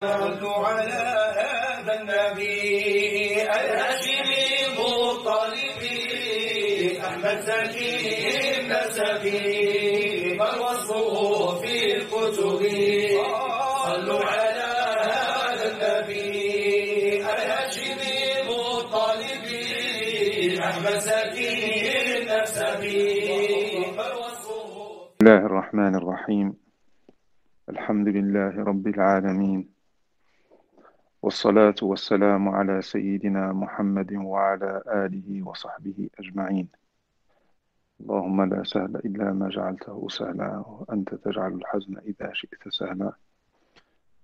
صلوا على هذا النبي الهاشمي المطلبي أحمد زكي النسبي من وصفه في الكتب. صلوا على هذا النبي الهاشمي المطلبي أحمد زكي النسبي من وصفه. بسم الله الرحمن الرحيم. الحمد لله رب العالمين، والصلاة والسلام على سيدنا محمد وعلى آله وصحبه أجمعين. اللهم لا سهل إلا ما جعلته سهلا، وأنت تجعل الحزن إذا شئت سهلا.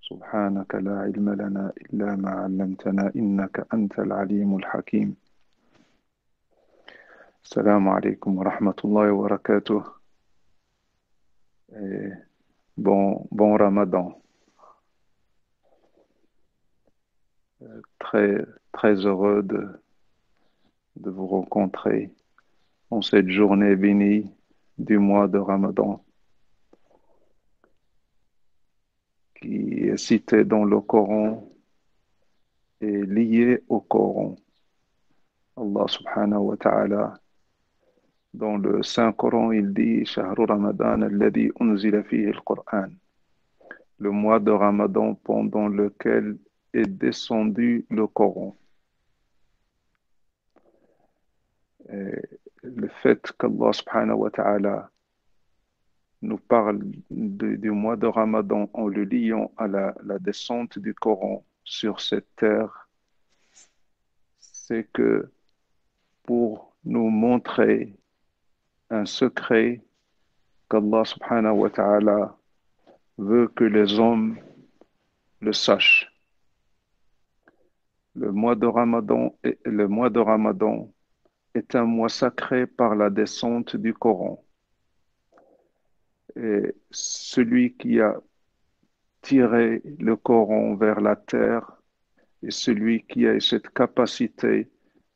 سبحانك لا علم لنا إلا ما علمتنا إنك أنت العليم الحكيم. السلام عليكم ورحمة الله وبركاته. Bon Ramadan. Très heureux de vous rencontrer en cette journée bénie du mois de Ramadan, qui est cité dans le Coran et lié au Coran. Allah subhanahu wa ta'ala, dans le Saint-Coran, il dit « Shahru Ramadan alladhi unzila fihi al-Qur'an » le mois de Ramadan pendant lequel est descendu le Coran. Et le fait qu'Allah subhanahu wa ta'ala nous parle du mois de Ramadan en le liant à la descente du Coran sur cette terre, c'est que pour nous montrer un secret qu'Allah subhanahu wa ta'ala veut que les hommes le sachent. Le mois de Ramadan est un mois sacré par la descente du Coran. Et celui qui a tiré le Coran vers la terre est celui qui a cette capacité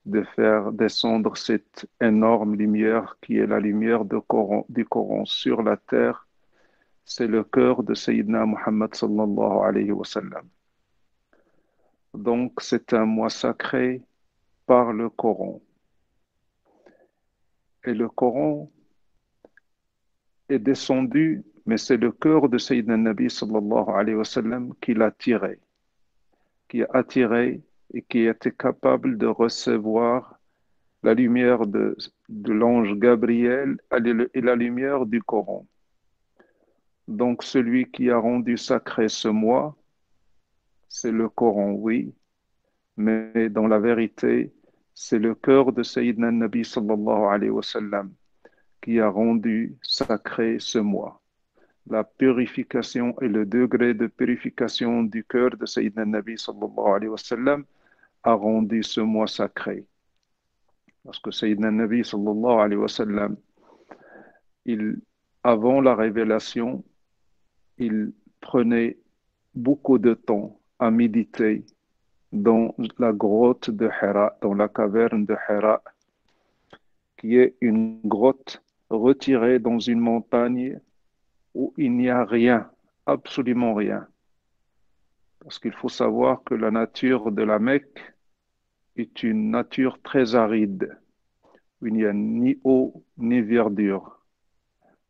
de faire descendre cette énorme lumière qui est la lumière du Coran sur la terre. C'est le cœur de Sayyidina Muhammad sallallahu alayhi wa sallam. Donc c'est un mois sacré par le Coran. Et le Coran est descendu, mais c'est le cœur de Sayyidina Nabi sallallahu alayhi wa sallam qui l'a tiré, qui a attiré et qui était capable de recevoir la lumière de l'ange Gabriel et la lumière du Coran. Donc celui qui a rendu sacré ce mois, c'est le Coran, oui, mais dans la vérité, c'est le cœur de Sayyidina Nabi sallallahu alayhi wa sallam qui a rendu sacré ce mois. La purification et le degré de purification du cœur de Sayyidina Nabi sallallahu alayhi wa sallam a rendu ce mois sacré. Parce que Sayyidina Nabi sallallahu alayhi wa sallam, avant la révélation, il prenait beaucoup de temps à méditer dans la grotte de Hira, dans la caverne de Hira, qui est une grotte retirée dans une montagne où il n'y a rien, absolument rien. Parce qu'il faut savoir que la nature de la Mecque est une nature très aride, où il n'y a ni eau ni verdure.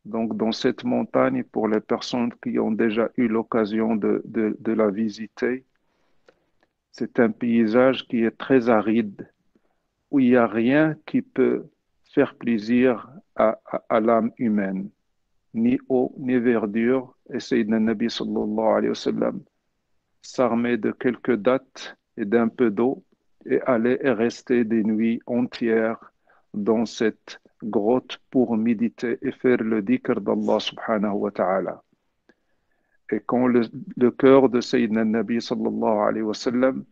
Donc dans cette montagne, pour les personnes qui ont déjà eu l'occasion de la visiter, c'est un paysage qui est très aride, où il n'y a rien qui peut faire plaisir à l'âme humaine, ni eau, ni verdure. Et Sayyidina Nabi sallallahu alayhi wa sallam s'armait de quelques dattes et d'un peu d'eau et allait et restait des nuits entières dans cette grotte pour méditer et faire le dhikr d'Allah subhanahu wa ta'ala. Et quand le cœur de Sayyidina Nabi sallallahu alayhi wa sallam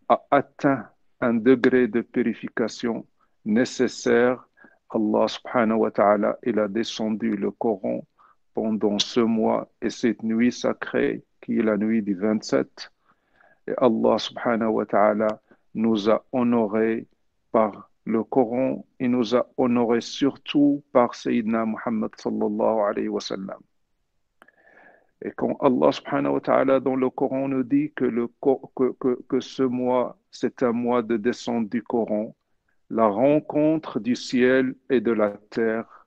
a atteint un degré de purification nécessaire, Allah subhanahu wa ta'ala, il a descendu le Coran pendant ce mois et cette nuit sacrée qui est la nuit du 27. Et Allah subhanahu wa ta'ala nous a honorés par le Coran et nous a honorés surtout par Sayyidina Muhammad sallallahu alayhi wa sallam. Et quand Allah subhanahu wa ta'ala dans le Coran nous dit que ce mois, c'est un mois de descente du Coran, la rencontre du ciel et de la terre,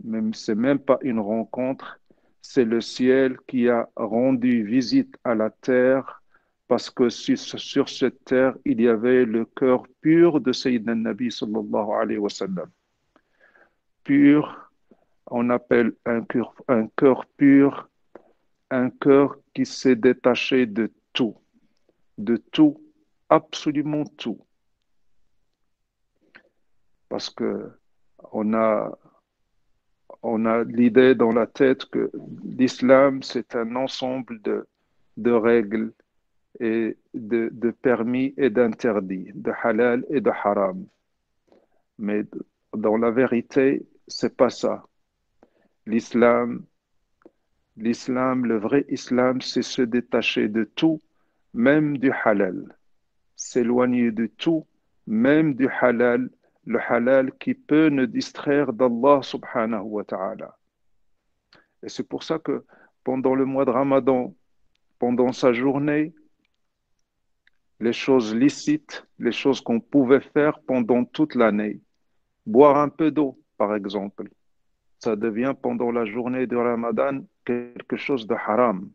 même, c'est même pas une rencontre, c'est le ciel qui a rendu visite à la terre parce que sur cette terre, il y avait le cœur pur de Sayyidina Nabi sallallahu alayhi wa sallam. Pur, on appelle un cœur pur, un cœur qui s'est détaché de tout, absolument tout. Parce que on a, on a l'idée dans la tête que l'islam, c'est un ensemble de règles et de permis et d'interdits, de halal et de haram. Mais dans la vérité, c'est pas ça. L'islam, le vrai islam, c'est se détacher de tout, même du halal. S'éloigner de tout, même du halal, le halal qui peut nous distraire d'Allah subhanahu wa ta'ala. Et c'est pour ça que pendant le mois de Ramadan, pendant sa journée, les choses licites, les choses qu'on pouvait faire pendant toute l'année, boire un peu d'eau, par exemple, ça devient pendant la journée de Ramadan quelque chose de haram.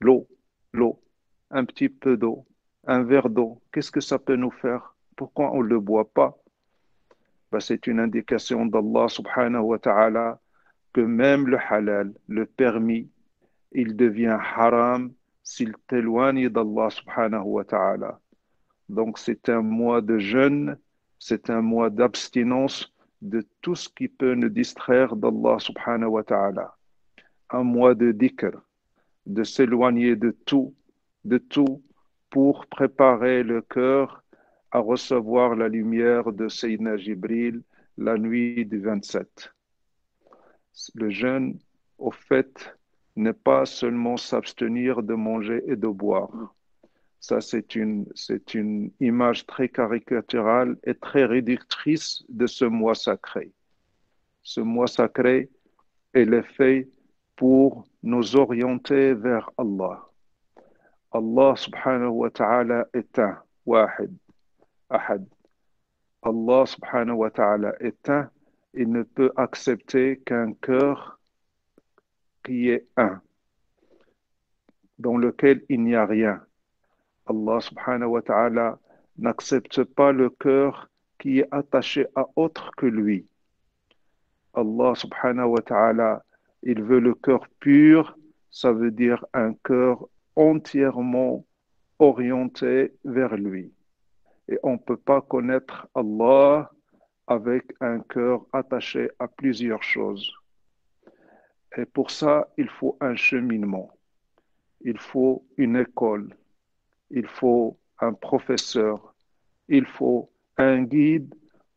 L'eau, l'eau, un petit peu d'eau, un verre d'eau, qu'est-ce que ça peut nous faire? Pourquoi on ne le boit pas? Ben, c'est une indication d'Allah subhanahu wa ta'ala que même le halal, le permis, il devient haram s'il t'éloigne d'Allah subhanahu wa ta'ala. Donc c'est un mois de jeûne, c'est un mois d'abstinence de tout ce qui peut nous distraire d'Allah subhanahu wa ta'ala. Un mois de dhikr, de s'éloigner de tout pour préparer le cœur à recevoir la lumière de Sayyidina Jibril la nuit du 27. Le jeûne, au fait, n'est pas seulement s'abstenir de manger et de boire. Ça, c'est une image très caricaturale et très réductrice de ce mois sacré. Ce mois sacré, il est fait pour nous orienter vers Allah. Allah subhanahu wa ta'ala est un, wahid, ahad. Allah subhanahu wa ta'ala est un, il ne peut accepter qu'un cœur qui est un, dans lequel il n'y a rien. Allah subhanahu wa ta'ala n'accepte pas le cœur qui est attaché à autre que lui. Allah subhanahu wa ta'ala, il veut le cœur pur, ça veut dire un cœur entièrement orienté vers lui. Et on ne peut pas connaître Allah avec un cœur attaché à plusieurs choses. Et pour ça, il faut un cheminement, il faut une école, il faut un professeur, il faut un guide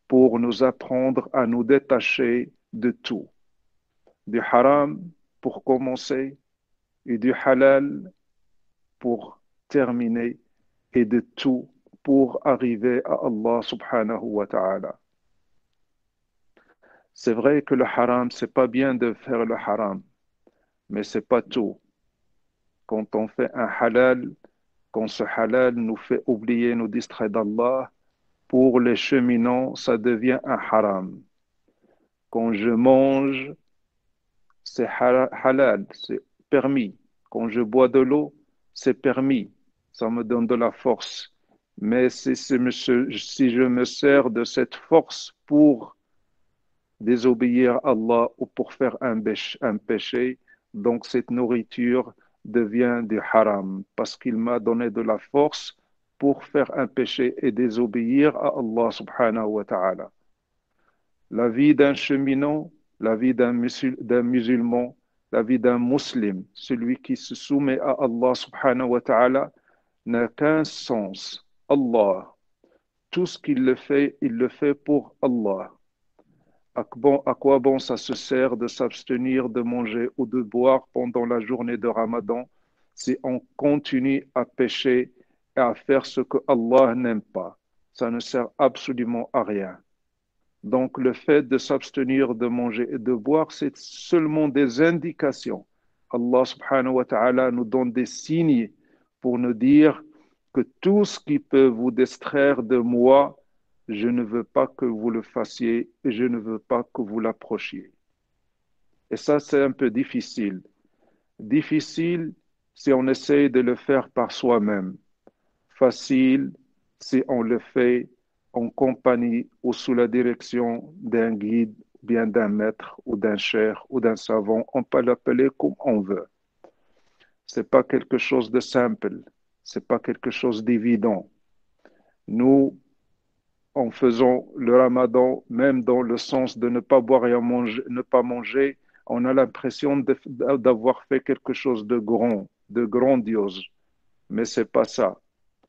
pour nous apprendre à nous détacher de tout. Du haram pour commencer et du halal pour terminer et de tout pour arriver à Allah subhanahu wa ta'ala. C'est vrai que le haram, c'est pas bien de faire le haram, mais c'est pas tout. Quand on fait un halal, quand ce halal nous fait oublier, nous distraire d'Allah, pour les cheminants, ça devient un haram. Quand je mange, c'est halal, c'est permis. Quand je bois de l'eau, c'est permis. Ça me donne de la force. Mais si je me sers de cette force pour désobéir à Allah ou pour faire un péché, donc cette nourriture devient du haram parce qu'il m'a donné de la force pour faire un péché et désobéir à Allah subhanahu wa ta'ala. La vie d'un cheminot, la vie d'un musulman, la vie d'un musulman, celui qui se soumet à Allah subhanahu wa ta'ala, n'a qu'un sens. Allah. Tout ce qu'il le fait, il le fait pour Allah. À quoi bon ça se sert de s'abstenir de manger ou de boire pendant la journée de Ramadan si on continue à pécher et à faire ce que Allah n'aime pas? Ça ne sert absolument à rien. Donc le fait de s'abstenir de manger et de boire, c'est seulement des indications. Allah subhanahu wa ta'ala nous donne des signes pour nous dire que tout ce qui peut vous distraire de moi, je ne veux pas que vous le fassiez et je ne veux pas que vous l'approchiez. Et ça, c'est un peu difficile. Difficile si on essaie de le faire par soi-même. Facile si on le fait en compagnie ou sous la direction d'un guide, bien d'un maître ou d'un cheikh ou d'un savant. On peut l'appeler comme on veut. C'est pas quelque chose de simple. C'est pas quelque chose d'évident. Nous, en faisant le ramadan, même dans le sens de ne pas boire et manger, ne pas manger, on a l'impression d'avoir fait quelque chose de grand, de grandiose. Mais c'est pas ça.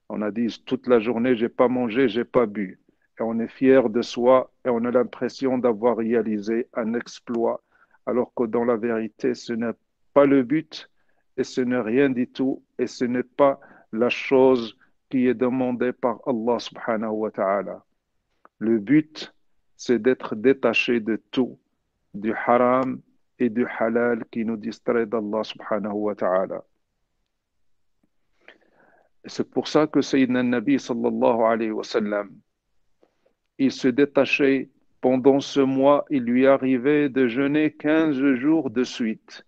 On a dit toute la journée, j'ai pas mangé, j'ai pas bu. Et on est fier de soi et on a l'impression d'avoir réalisé un exploit, alors que dans la vérité, ce n'est pas le but et ce n'est rien du tout et ce n'est pas la chose qui est demandée par Allah subhanahu wa ta'ala. Le but, c'est d'être détaché de tout, du haram et du halal qui nous distrait d'Allah subhanahu wa ta'ala. C'est pour ça que Sayyidina Nabi sallallahu alayhi wa sallam, il se détachait pendant ce mois, il lui arrivait de jeûner 15 jours de suite,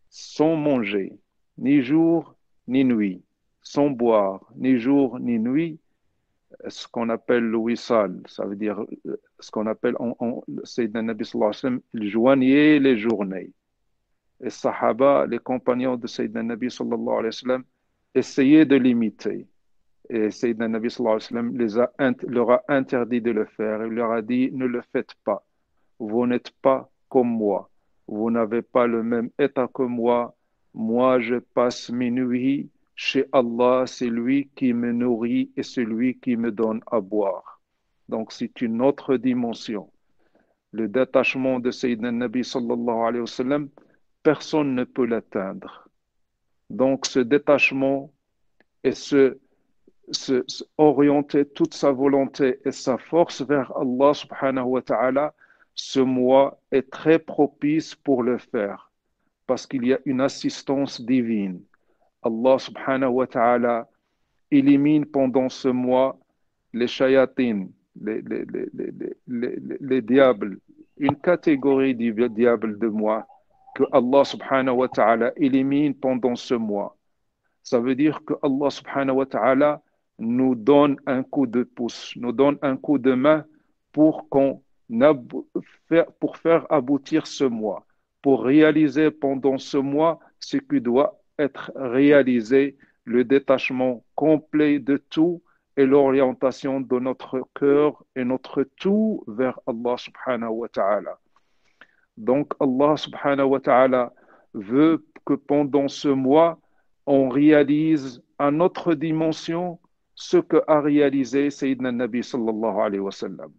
sans manger, ni jour ni nuit, sans boire, ni jour ni nuit, ce qu'on appelle le wissal, ça veut dire ce qu'on appelle Sayyidina Nabi sallallahu alayhi wa sallam, il joignait les journées. Les Sahaba, les compagnons de Sayyidina Nabi sallallahu alayhi wa sallam, essayaient de l'imiter. Et Sayyidina Nabi sallallahu alayhi wa sallam leur a interdit de le faire. Il leur a dit, ne le faites pas. Vous n'êtes pas comme moi. Vous n'avez pas le même état que moi. Moi, je passe mes nuits chez Allah. C'est lui qui me nourrit et c'est lui qui me donne à boire. Donc, c'est une autre dimension. Le détachement de Sayyidina Nabi sallallahu alayhi wa sallam, personne ne peut l'atteindre. Donc, ce détachement et orienter toute sa volonté et sa force vers Allah subhanahu wa ta'ala, ce mois est très propice pour le faire parce qu'il y a une assistance divine. Allah subhanahu wa ta'ala élimine pendant ce mois les shayatines, les diables, une catégorie de diables de moi que Allah subhanahu wa ta'ala élimine pendant ce mois. Ça veut dire que Allah subhanahu wa ta'ala nous donne un coup de pouce, nous donne un coup de main pour faire aboutir ce mois, pour réaliser pendant ce mois ce qui doit être réalisé, le détachement complet de tout et l'orientation de notre cœur et notre tout vers Allah subhanahu wa ta'ala. Donc Allah subhanahu wa ta'ala veut que pendant ce mois, on réalise à notre dimension ce qu'a réalisé Sayyidina Nabi sallallahu alayhi wa sallam.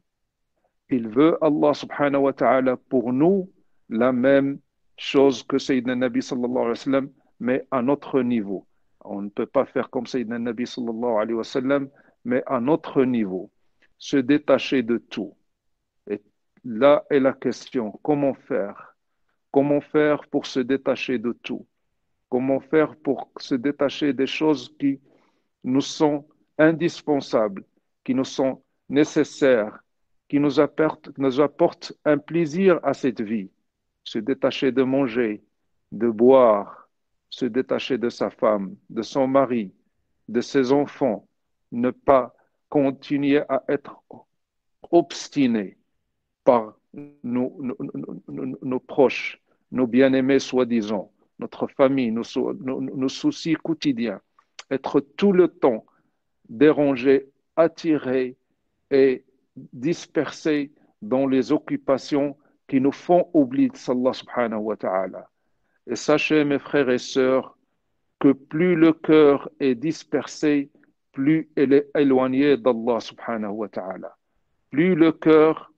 Il veut, Allah subhanahu wa ta'ala, pour nous, la même chose que Sayyidina Nabi sallallahu alayhi wa sallam, mais à notre niveau. On ne peut pas faire comme Sayyidina Nabi sallallahu alayhi wa sallam, mais à notre niveau. Se détacher de tout. Et là est la question, comment faire? Comment faire pour se détacher de tout? Comment faire pour se détacher des choses qui nous sont indispensables, qui nous sont nécessaires, qui nous apportent un plaisir à cette vie? Se détacher de manger, de boire, se détacher de sa femme, de son mari, de ses enfants, ne pas continuer à être obstiné par nos proches, nos bien-aimés soi-disant, notre famille, nos soucis quotidiens, être tout le temps dérangé, attiré et dispersé dans les occupations qui nous font oublier d'Allah subhanahu wa ta'ala. Et sachez, mes frères et sœurs, que plus le cœur est dispersé, plus il est éloigné d'Allah subhanahu wa ta'ala. Plus le cœur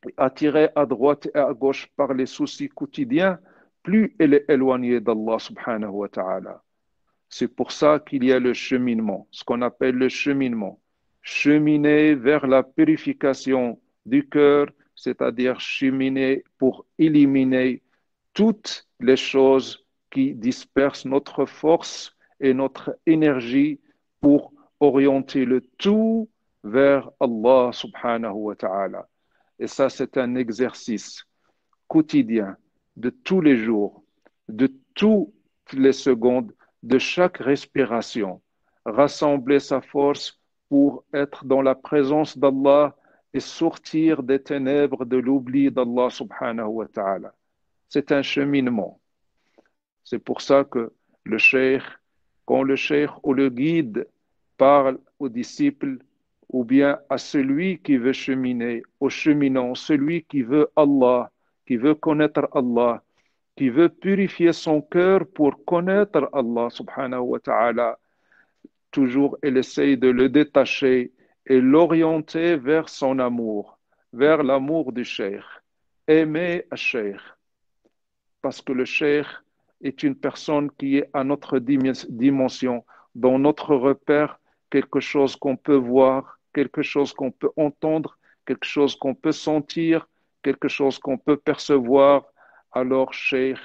est attiré à droite et à gauche par les soucis quotidiens, plus il est éloigné d'Allah subhanahu wa ta'ala. C'est pour ça qu'il y a le cheminement, ce qu'on appelle le cheminement. Cheminer vers la purification du cœur, c'est-à-dire cheminer pour éliminer toutes les choses qui disperse notre force et notre énergie pour orienter le tout vers Allah subhanahu wa ta'ala. Et ça, c'est un exercice quotidien de tous les jours, de toutes les secondes, de chaque respiration. Rassembler sa force pour être dans la présence d'Allah et sortir des ténèbres de l'oubli d'Allah subhanahu wa ta'ala. C'est un cheminement. C'est pour ça que le cheikh, quand le cheikh ou le guide parle aux disciples ou bien à celui qui veut cheminer, au cheminant, celui qui veut Allah, qui veut connaître Allah, qui veut purifier son cœur pour connaître Allah subhanahu wa ta'ala, toujours il essaye de le détacher et l'orienter vers son amour, vers l'amour du cheikh. Aimer un cheikh, parce que le cheikh est une personne qui est à notre dimension, dans notre repère, quelque chose qu'on peut voir, quelque chose qu'on peut entendre, quelque chose qu'on peut sentir, quelque chose qu'on peut percevoir. Alors, cheikh,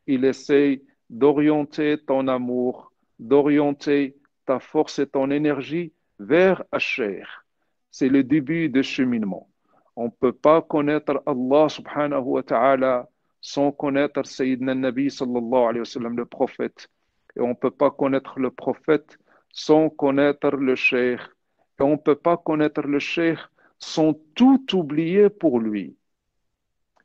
il essaye d'orienter ton amour, d'orienter ta force et ton énergie vers Cheikh. C'est le début du cheminement. On ne peut pas connaître Allah subhanahu wa ta'ala sans connaître Sayyidina Nabi sallallahu alayhi wa sallam, le prophète. Et on ne peut pas connaître le prophète sans connaître le cheikh. Et on ne peut pas connaître le cheikh sans tout oublier pour lui.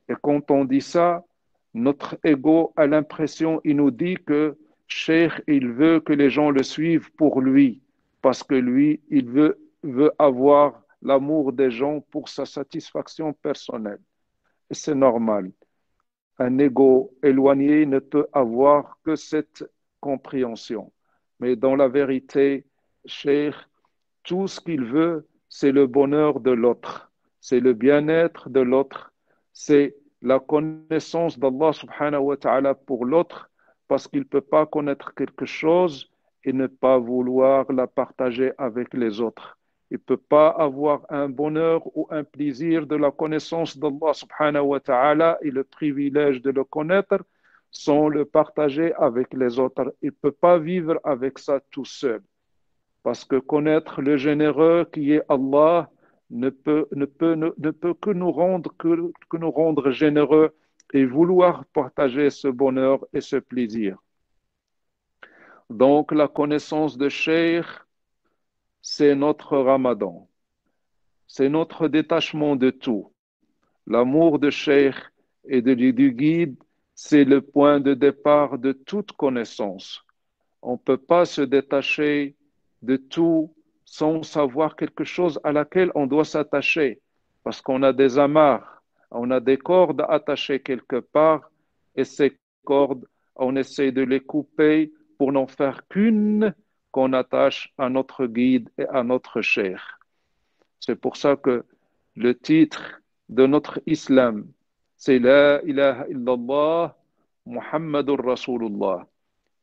Et quand on dit ça, notre ego a l'impression, il nous dit que cheikh, il veut que les gens le suivent pour lui, parce que lui, il veut avoir l'amour des gens pour sa satisfaction personnelle. Et c'est normal. Un ego éloigné ne peut avoir que cette compréhension. Mais dans la vérité, cheikh, tout ce qu'il veut, c'est le bonheur de l'autre, c'est le bien-être de l'autre, c'est la connaissance d'Allah subhanahu wa ta'ala pour l'autre, parce qu'il ne peut pas connaître quelque chose et ne pas vouloir la partager avec les autres. Il ne peut pas avoir un bonheur ou un plaisir de la connaissance d'Allah subhanahu wa ta'ala et le privilège de le connaître sans le partager avec les autres. Il ne peut pas vivre avec ça tout seul. Parce que connaître le généreux qui est Allah ne peut que nous rendre généreux et vouloir partager ce bonheur et ce plaisir. Donc la connaissance de Cheikh, c'est notre Ramadan. C'est notre détachement de tout. L'amour de Cheikh et du guide, c'est le point de départ de toute connaissance. On ne peut pas se détacher de tout sans savoir quelque chose à laquelle on doit s'attacher. Parce qu'on a des amarres, on a des cordes attachées quelque part, et ces cordes, on essaie de les couper pour n'en faire qu'une qu'on attache à notre guide et à notre cheikh. C'est pour ça que le titre de notre islam, c'est La ilaha illallah Muhammadur Rasulullah.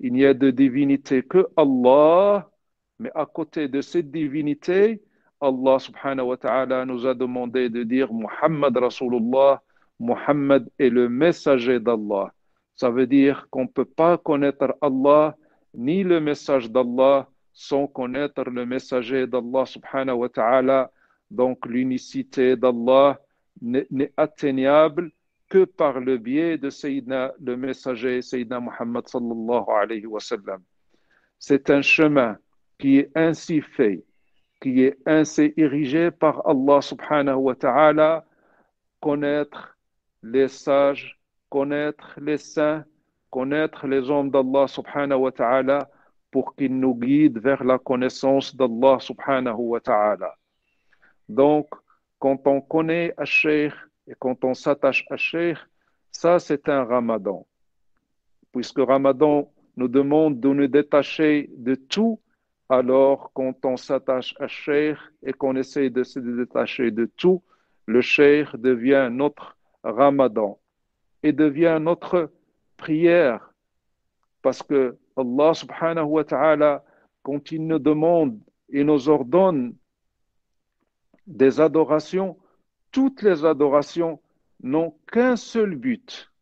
Il n'y a de divinité que Allah, mais à côté de cette divinité, Allah subhanahu wa ta'ala nous a demandé de dire Muhammad Rasulullah, Muhammad est le messager d'Allah. Ça veut dire qu'on ne peut pas connaître Allah ni le message d'Allah sans connaître le messager d'Allah subhanahu wa ta'ala. Donc l'unicité d'Allah n'est atteignable que par le biais de Sayyidina, le messager Sayyidina Muhammad sallallahu alayhi wa sallam. C'est un chemin qui est ainsi fait, qui est ainsi érigé par Allah subhanahu wa ta'ala, connaître les sages, connaître les saints, connaître les hommes d'Allah subhanahu wa ta'ala pour qu'ils nous guident vers la connaissance d'Allah subhanahu wa ta'ala. Donc, quand on connaît un cheikh et quand on s'attache à cheikh, ça c'est un ramadan. Puisque ramadan nous demande de nous détacher de tout, alors quand on s'attache à cheikh et qu'on essaie de se détacher de tout, le cheikh devient notre ramadan et devient notre prière. Parce que Allah subhanahu wa ta'ala, quand il nous demande et nous ordonne des adorations, toutes les adorations n'ont qu'un seul but,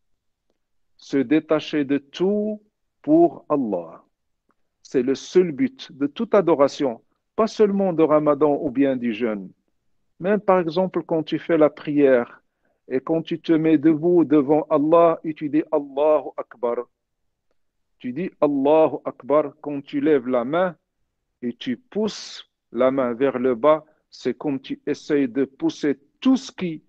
se détacher de tout pour Allah. C'est le seul but de toute adoration, pas seulement de Ramadan ou bien du jeûne. Même par exemple quand tu fais la prière et quand tu te mets debout devant Allah et tu dis Allahu Akbar. Tu dis Allahu Akbar quand tu lèves la main et tu pousses la main vers le bas, c'est comme tu essayes de pousser tout ce qui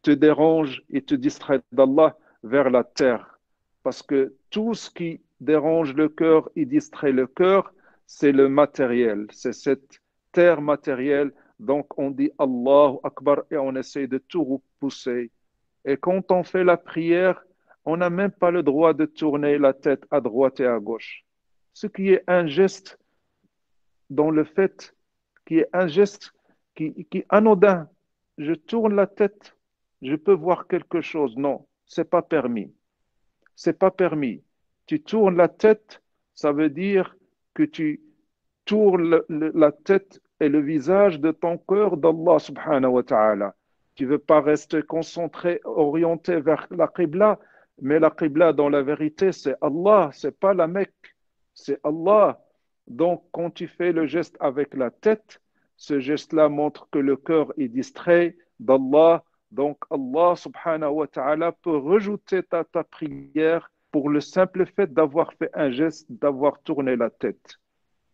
te dérange et te distrait d'Allah vers la terre. Parce que tout ce qui dérange le cœur et distrait le cœur, c'est le matériel, c'est cette terre matérielle. Donc on dit Allahu Akbar et on essaie de tout repousser. Et quand on fait la prière, on n'a même pas le droit de tourner la tête à droite et à gauche. Ce qui est un geste dans le fait, qui est un geste qui est anodin. Je tourne la tête, je peux voir quelque chose. Non, c'est pas permis. C'est pas permis. Tu tournes la tête, ça veut dire que tu tournes la tête et le visage de ton cœur d'Allah subhanahu wa ta'ala. Tu veux pas rester concentré, orienté vers la Qibla, mais la Qibla, dans la vérité, c'est Allah, c'est pas la Mecque, c'est Allah. Donc, quand tu fais le geste avec la tête, ce geste-là montre que le cœur est distrait d'Allah. Donc, Allah subhanahu wa ta'ala peut rajouter ta prière pour le simple fait d'avoir fait un geste, d'avoir tourné la tête.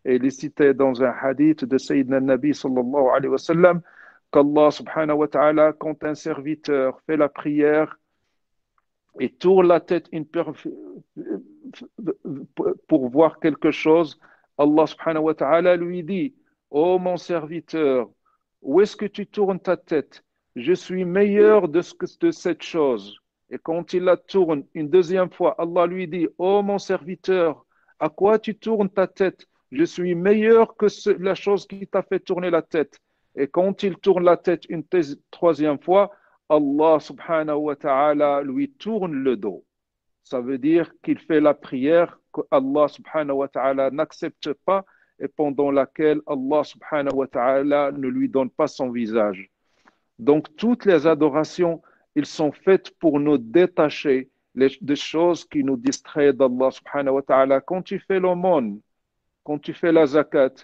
Et il est cité dans un hadith de Sayyidina Nabi sallallahu alayhi wa sallam qu'Allah subhanahu wa ta'ala, quand un serviteur fait la prière et tourne la tête pour voir quelque chose, Allah subhanahu wa ta'ala lui dit: ô mon serviteur, où est-ce que tu tournes ta tête? Je suis meilleur de cette chose. Et quand il la tourne une deuxième fois, Allah lui dit: ô mon serviteur, à quoi tu tournes ta tête? Je suis meilleur que la chose qui t'a fait tourner la tête. Et quand il tourne la tête une troisième fois, Allah subhanahu wa ta'ala lui tourne le dos. Ça veut dire qu'il fait la prière que Allah subhanahu wa ta'ala n'accepte pas et pendant laquelle Allah subhanahu wa ta'ala ne lui donne pas son visage. Donc toutes les adorations, elles sont faites pour nous détacher des choses qui nous distraient d'Allah subhanahu wa ta'ala. Quand tu fais l'aumône, quand tu fais la zakat,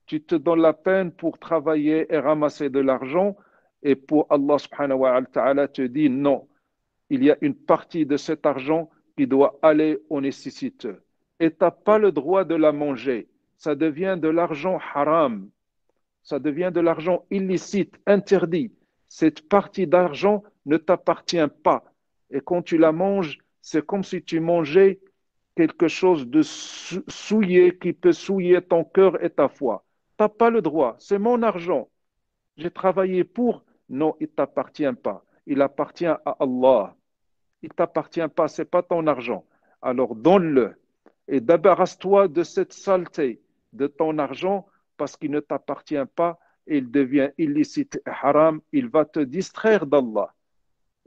tu te donnes la peine pour travailler et ramasser de l'argent et pour Allah subhanahu wa ta'ala te dit non, il y a une partie de cet argent qui doit aller aux nécessiteux. Et tu n'as pas le droit de la manger. Ça devient de l'argent haram. Ça devient de l'argent illicite, interdit. Cette partie d'argent ne t'appartient pas. Et quand tu la manges, c'est comme si tu mangeais quelque chose de souillé qui peut souiller ton cœur et ta foi. Tu n'as pas le droit. C'est mon argent. J'ai travaillé pour. Non, il ne t'appartient pas. Il appartient à Allah. Il ne t'appartient pas, ce n'est pas ton argent. Alors donne-le et débarrasse-toi de cette saleté de ton argent parce qu'il ne t'appartient pas, il devient illicite et haram, il va te distraire d'Allah.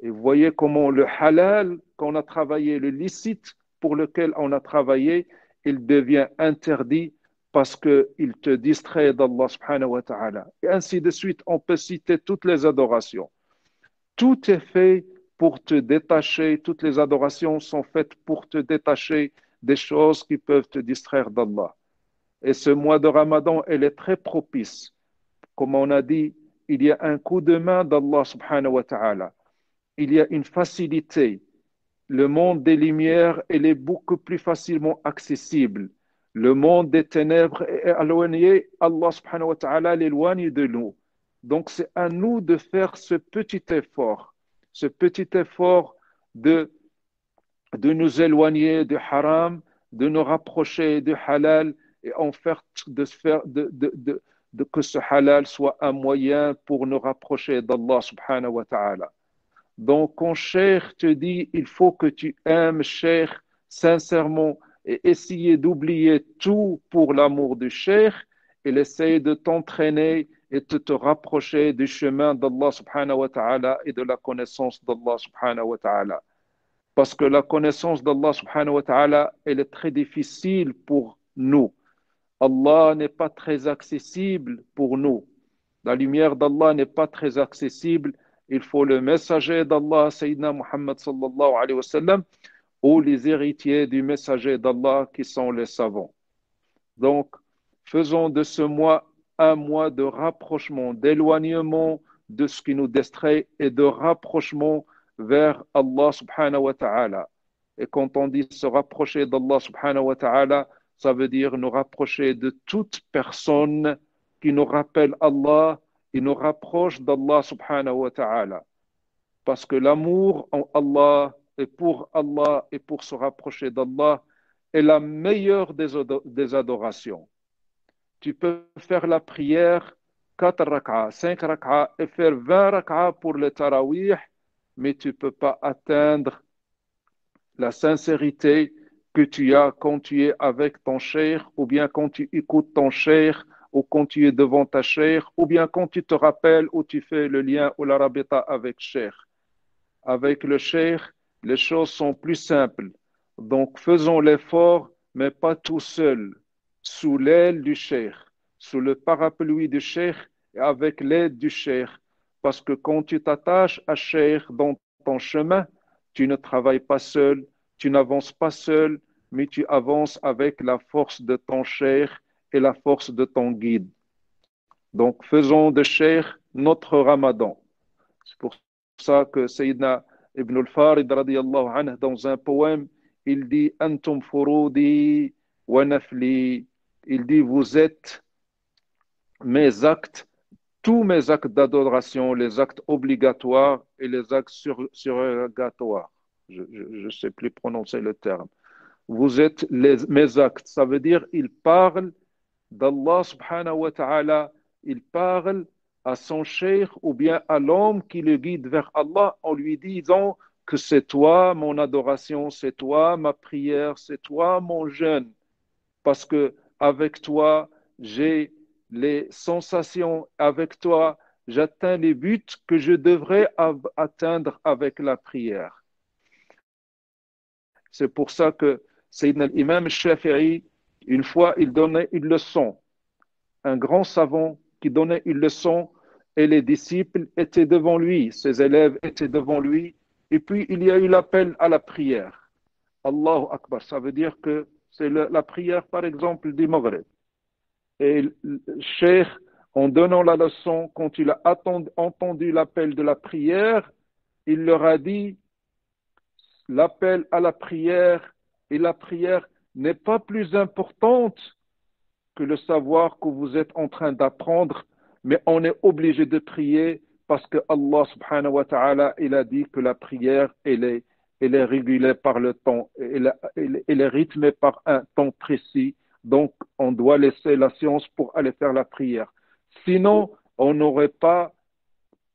Et vous voyez comment le halal qu'on a travaillé, le licite pour lequel on a travaillé, il devient interdit parce qu'il te distrait d'Allah subhanahu wa ta'ala. Et ainsi de suite, on peut citer toutes les adorations. Tout est fait pour te détacher, toutes les adorations sont faites pour te détacher des choses qui peuvent te distraire d'Allah. Et ce mois de Ramadan, elle est très propice. Comme on a dit, il y a un coup de main d'Allah subhanahu wa ta'ala. Il y a une facilité. Le monde des lumières, elle est beaucoup plus facilement accessible. Le monde des ténèbres est éloigné. Allah subhanahu wa ta'ala l'éloigne de nous. Donc c'est à nous de faire ce petit effort de nous éloigner du haram, de nous rapprocher du halal et en faire que ce halal soit un moyen pour nous rapprocher d'Allah subhanahu wa ta'ala. Donc quand Cheikh te dit il faut que tu aimes Cheikh sincèrement et essayer d'oublier tout pour l'amour du Cheikh, il essaye de t'entraîner et de te rapprocher du chemin d'Allah subhanahu wa ta'ala et de la connaissance d'Allah subhanahu wa ta'ala. Parce que la connaissance d'Allah subhanahu wa ta'ala, elle est très difficile pour nous. Allah n'est pas très accessible pour nous. La lumière d'Allah n'est pas très accessible. Il faut le messager d'Allah, Sayyidina Muhammad sallallahu alayhi wa sallam, ou les héritiers du messager d'Allah qui sont les savants. Donc, faisons de ce mois un mois de rapprochement, d'éloignement de ce qui nous distrait et de rapprochement vers Allah subhanahu wa ta'ala. Et quand on dit se rapprocher d'Allah subhanahu wa ta'ala, ça veut dire nous rapprocher de toute personne qui nous rappelle Allah et nous rapproche d'Allah subhanahu wa ta'ala. Parce que l'amour en Allah et pour se rapprocher d'Allah est la meilleure des adorations. Tu peux faire la prière 4 rak'ah, 5 rak'ah et faire 20 rak'ah pour le tarawih, mais tu ne peux pas atteindre la sincérité que tu as quand tu es avec ton cheikh, ou bien quand tu écoutes ton cheikh, ou quand tu es devant ta cheikh, ou bien quand tu te rappelles ou tu fais le lien ou la rabita avec cheikh. Avec le cheikh, les choses sont plus simples. Donc faisons l'effort, mais pas tout seul, sous l'aile du cheikh, sous le parapluie du cheikh et avec l'aide du cheikh. Parce que quand tu t'attaches à cheikh dans ton chemin, tu ne travailles pas seul, tu n'avances pas seul, mais tu avances avec la force de ton cheikh et la force de ton guide. Donc faisons de cheikh notre ramadan. C'est pour ça que Sayyidina Ibn al-Farid radiyallahu anhu, dans un poème, il dit Antum furudi wa nafli. Il dit vous êtes mes actes, tous mes actes d'adoration, les actes obligatoires et les actes surrogatoires. Je ne sais plus prononcer le terme. Vous êtes mes actes. Ça veut dire il parle d'Allah subhanahu wa ta'ala, il parle à son cheikh ou bien à l'homme qui le guide vers Allah en lui disant que c'est toi mon adoration, c'est toi ma prière, c'est toi mon jeûne. Parce que avec toi, j'ai les sensations, avec toi, j'atteins les buts que je devrais atteindre avec la prière. C'est pour ça que Sayyidina l'imam Shafi'i, une fois, il donnait une leçon, un grand savant qui donnait une leçon et les disciples étaient devant lui, ses élèves étaient devant lui, et puis il y a eu l'appel à la prière. Allahu Akbar, ça veut dire que c'est la prière, par exemple, du Maghreb. Et le cheikh, en donnant la leçon, quand il a entendu l'appel de la prière, il leur a dit, l'appel à la prière et la prière n'est pas plus importante que le savoir que vous êtes en train d'apprendre, mais on est obligé de prier parce que Allah subhanahu wa ta'ala, il a dit que la prière, elle est régulée par le temps, elle est rythmée par un temps précis, donc on doit laisser la science pour aller faire la prière. Sinon, on n'aurait pas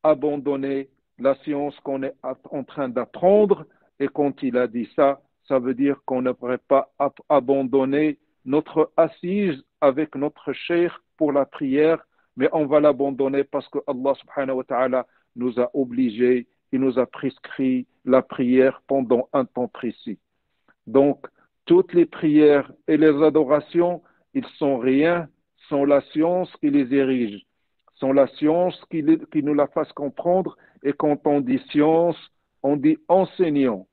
abandonné la science qu'on est en train d'apprendre, et quand il a dit ça, ça veut dire qu'on n'aurait pas abandonné notre assise avec notre cheikh pour la prière, mais on va l'abandonner parce que Allah subhanahu wa ta'ala nous a obligés, il nous a prescrit la prière pendant un temps précis. Donc, toutes les prières et les adorations, ils sont rien sans la science qui les érige, sans la science qui nous la fasse comprendre. Et quand on dit science, on dit enseignant.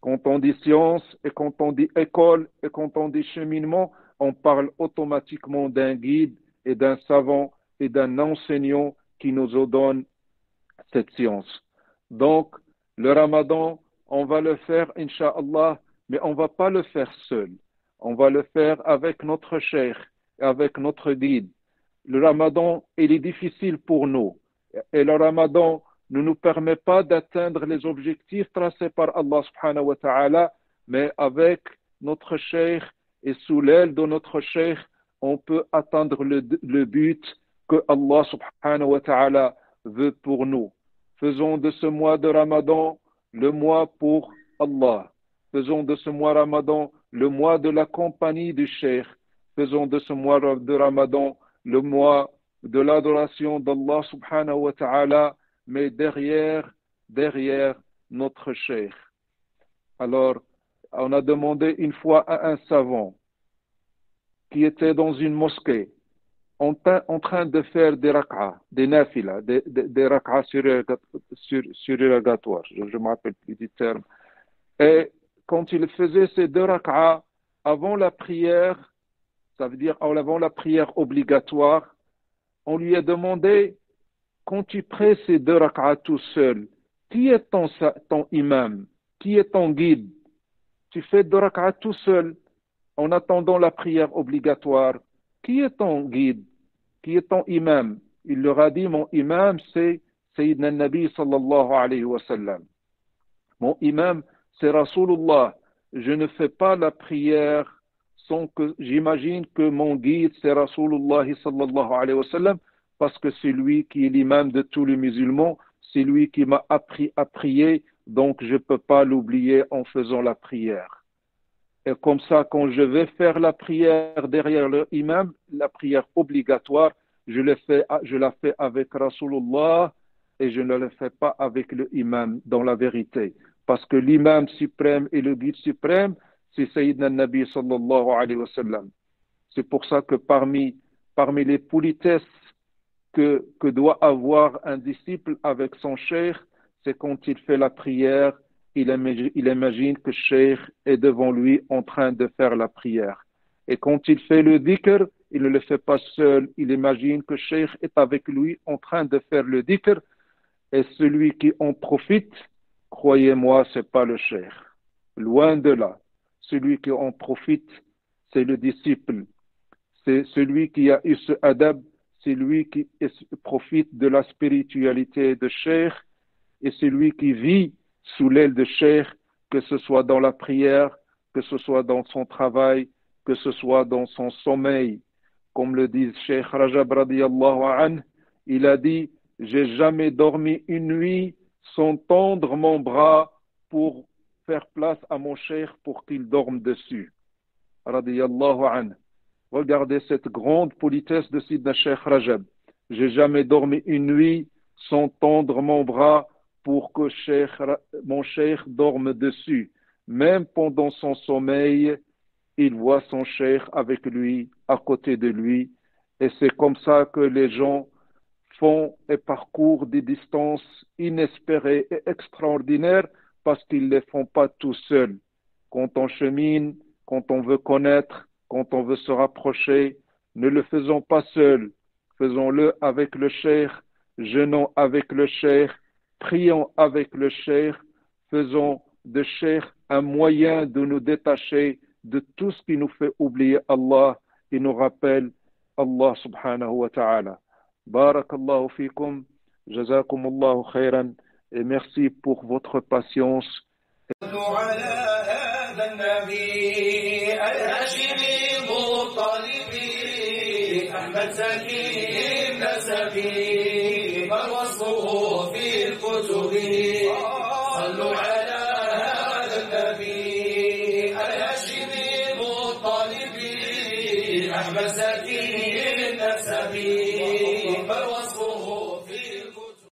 Quand on dit science et quand on dit école et quand on dit cheminement, on parle automatiquement d'un guide et d'un savant et d'un enseignant qui nous donne cette science. Donc, le ramadan, on va le faire, Inch'Allah, mais on ne va pas le faire seul. On va le faire avec notre cheikh, avec notre guide. Le ramadan, il est difficile pour nous. Et le ramadan ne nous permet pas d'atteindre les objectifs tracés par Allah subhanahu wa ta'ala, mais avec notre cheikh et sous l'aile de notre cheikh, on peut atteindre le but que Allah subhanahu wa ta'ala veut pour nous. Faisons de ce mois de Ramadan le mois pour Allah. Faisons de ce mois Ramadan le mois de la compagnie du cheikh. Faisons de ce mois de Ramadan le mois de l'adoration d'Allah subhanahu wa ta'ala, mais derrière notre cheikh. Alors, on a demandé une fois à un savant qui était dans une mosquée en train de faire des rak'ah, des nafilas, des rak'ah surérogatoires, je me rappelle plus du terme. Et quand il faisait ces 2 rak'a avant la prière, ça veut dire avant la prière obligatoire, on lui a demandé, quand tu pries ces 2 rak'a tout seul, qui est ton imam? Qui est ton guide? Tu fais 2 rak'a tout seul en attendant la prière obligatoire. Qui est ton guide? Qui est ton imam? Il leur a dit, mon imam, c'est Sayyidina Nabi sallallahu alayhi wa sallam. Mon imam, c'est Rasulullah. Je ne fais pas la prière sans que j'imagine que mon guide, c'est Rasulullah sallallahu alayhi wa sallam, parce que c'est lui qui est l'imam de tous les musulmans, c'est lui qui m'a appris à prier, donc je ne peux pas l'oublier en faisant la prière. Et comme ça, quand je vais faire la prière derrière l'imam, la prière obligatoire, je la fais avec Rasulullah et je ne la fais pas avec le imam dans la vérité. Parce que l'imam suprême et le guide suprême, c'est Sayyidina Nabi sallallahu alayhi wa sallam. C'est pour ça que parmi les politesses que doit avoir un disciple avec son cheikh, c'est quand il fait la prière, il imagine que cheikh est devant lui en train de faire la prière. Et quand il fait le dhikr, il ne le fait pas seul, il imagine que cheikh est avec lui en train de faire le dhikr, et celui qui en profite, croyez-moi, c'est pas le cheikh. Loin de là. Celui qui en profite, c'est le disciple. C'est celui qui a eu ce adab, c'est lui qui profite de la spiritualité de cheikh, et celui qui vit sous l'aile de cheikh, que ce soit dans la prière, que ce soit dans son travail, que ce soit dans son sommeil. Comme le dit Cheikh Rajab radiyallahu anhu, il a dit, j'ai jamais dormi une nuit sans tendre mon bras pour faire place à mon cheikh pour qu'il dorme dessus. Radiyallahu anhu. Regardez cette grande politesse de Sidna Cheikh Rajab. J'ai jamais dormi une nuit sans tendre mon bras pour que mon cheikh dorme dessus. Même pendant son sommeil, il voit son cheikh avec lui, à côté de lui. Et c'est comme ça que les gens font et parcourent des distances inespérées et extraordinaires parce qu'ils ne les font pas tout seuls. Quand on chemine, quand on veut connaître, quand on veut se rapprocher, ne le faisons pas seul. Faisons-le avec le cheikh, jeûnons avec le cheikh, prions avec le cheikh, faisons de cheikh un moyen de nous détacher de tout ce qui nous fait oublier Allah et nous rappelle Allah subhanahu wa ta'ala. Barakallahu fikum, jazakumullahu khairan, et merci pour votre patience. صلوا على هذا النبي الهاشمي المطلبي أحمد زكي النسبي